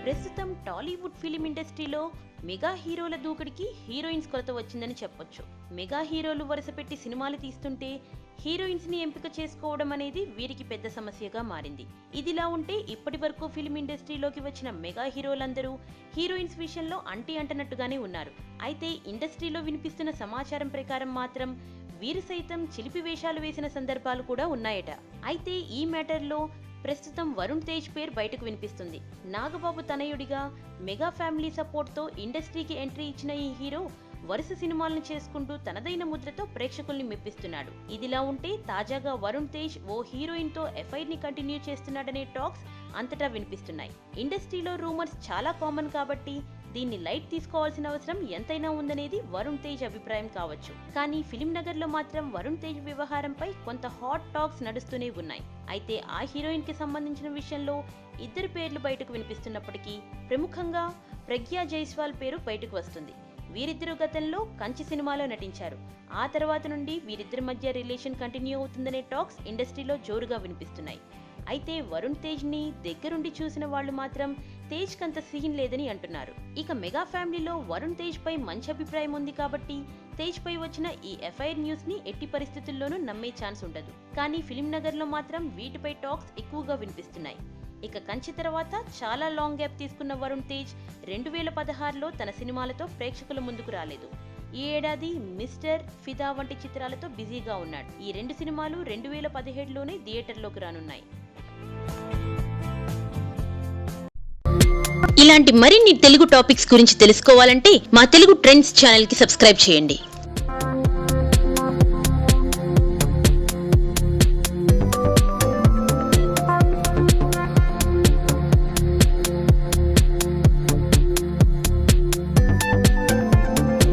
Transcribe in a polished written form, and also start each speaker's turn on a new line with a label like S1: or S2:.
S1: ప్రస్తుతం టాలీవుడ్ ఫిలిం ఇండస్ట్రీలో మెగా హీరోల దూకుడికి హీరోయిన్స్ కొరత వచ్చిందని చెప్పొచ్చు. మెగా హీరోలు వరుసపెట్టి సినిమాలు తీస్తుంటే హీరోయిన్స్ ని ఎంపిక చేసుకోవడం అనేది వీరికి పెద్ద సమస్యగా మారింది. ఇదిలా ఉంటే ఇప్పటి వరకు ఫిలిం ఇండస్ట్రీలోకి వచ్చిన మెగా హీరోలందరూ హీరోయిన్స్ విషయంలో అంటనట్టుగానే ఉన్నారు. అయితే ఇండస్ట్రీలో వినిపిస్తున్న సమాచారం ప్రకారం మాత్రం వీరు సైతం చిలిపి వేషాలు వేసిన సందర్భాలు కూడా ఉన్నాయట. అయితే ఈ మ్యాటర్లో ప్రస్తుతం వరుణ్ తేజ్ పేరు బయటకు వినిపిస్తుంది. నాగబాబు తనయుడిగా మెగా ఫ్యామిలీ సపోర్ట్తో ఇండస్ట్రీకి ఎంట్రీ ఇచ్చిన ఈ హీరో వరుస సినిమాలను చేసుకుంటూ తనదైన ముద్రతో ప్రేక్షకుల్ని మెప్పిస్తున్నాడు. ఇదిలా ఉంటే తాజాగా వరుణ్ తేజ్ ఓ హీరోయిన్ తో ఎఫ్ఐఆర్ ని కంటిన్యూ చేస్తున్నాడనే టాక్స్ అంతటా వినిపిస్తున్నాయి. ఇండస్ట్రీలో రూమర్స్ చాలా కామన్ కాబట్టి దీన్ని లైట్ తీసుకోవాల్సిన అవసరం ఎంతైనా ఉందనేది వరుణ్ తేజ్ అభిప్రాయం కావచ్చు. కానీ ఫిలిం నగర్ లో మాత్రం వరుణ్ తేజ్ వ్యవహారంపై కొంత హాట్ టాక్స్ నడుస్తూనే ఉన్నాయి. అయితే ఆ హీరోయిన్ కి సంబంధించిన విషయంలో ఇద్దరు పేర్లు బయటకు వినిపిస్తున్నప్పటికీ ప్రముఖంగా ప్రగ్యా జైస్వాల్ పేరు బయటకు వస్తుంది. వీరిద్దరు గతంలో కంచి సినిమాలో నటించారు. ఆ తర్వాత నుండి వీరిద్దరి మధ్య రిలేషన్ కంటిన్యూ అవుతుందనే టాక్స్ ఇండస్ట్రీలో జోరుగా వినిపిస్తున్నాయి. అయితే వరుణ్ తేజ్ ని దగ్గరుండి చూసిన వాళ్ళు మాత్రం తేజ్ కంత సీన్ లేదని అంటున్నారు. ఇక మెగా ఫ్యామిలీలో వరుణ్ తేజ్ పై మంచి అభిప్రాయం ఉంది కాబట్టి తేజ్ పై వచ్చిన ఈ ఎఫ్ఐఆర్ న్యూస్ ని ఎట్టి పరిస్థితుల్లోనూ నమ్మే ఛాన్స్ ఉండదు. కానీ ఫిలిం నగర్ లో మాత్రం వీటిపై టాక్స్ ఎక్కువగా వినిపిస్తున్నాయి. ఇక కంచి తర్వాత చాలా లాంగ్ గ్యాప్ తీసుకున్న వరుణ్ తేజ్ 2016లో తన సినిమాలతో ప్రేక్షకుల ముందుకు రాలేదు. ఈ ఏడాది మిస్టర్, ఫిదా వంటి చిత్రాలతో బిజీగా ఉన్నాడు. ఈ రెండు సినిమాలు 2017లోనే థియేటర్లోకి రానున్నాయి. ఇలాంటి మరిన్ని తెలుగు టాపిక్స్ గురించి తెలుసుకోవాలంటే మా తెలుగు ట్రెండ్స్ ఛానల్ కి సబ్స్క్రైబ్ చేయండి.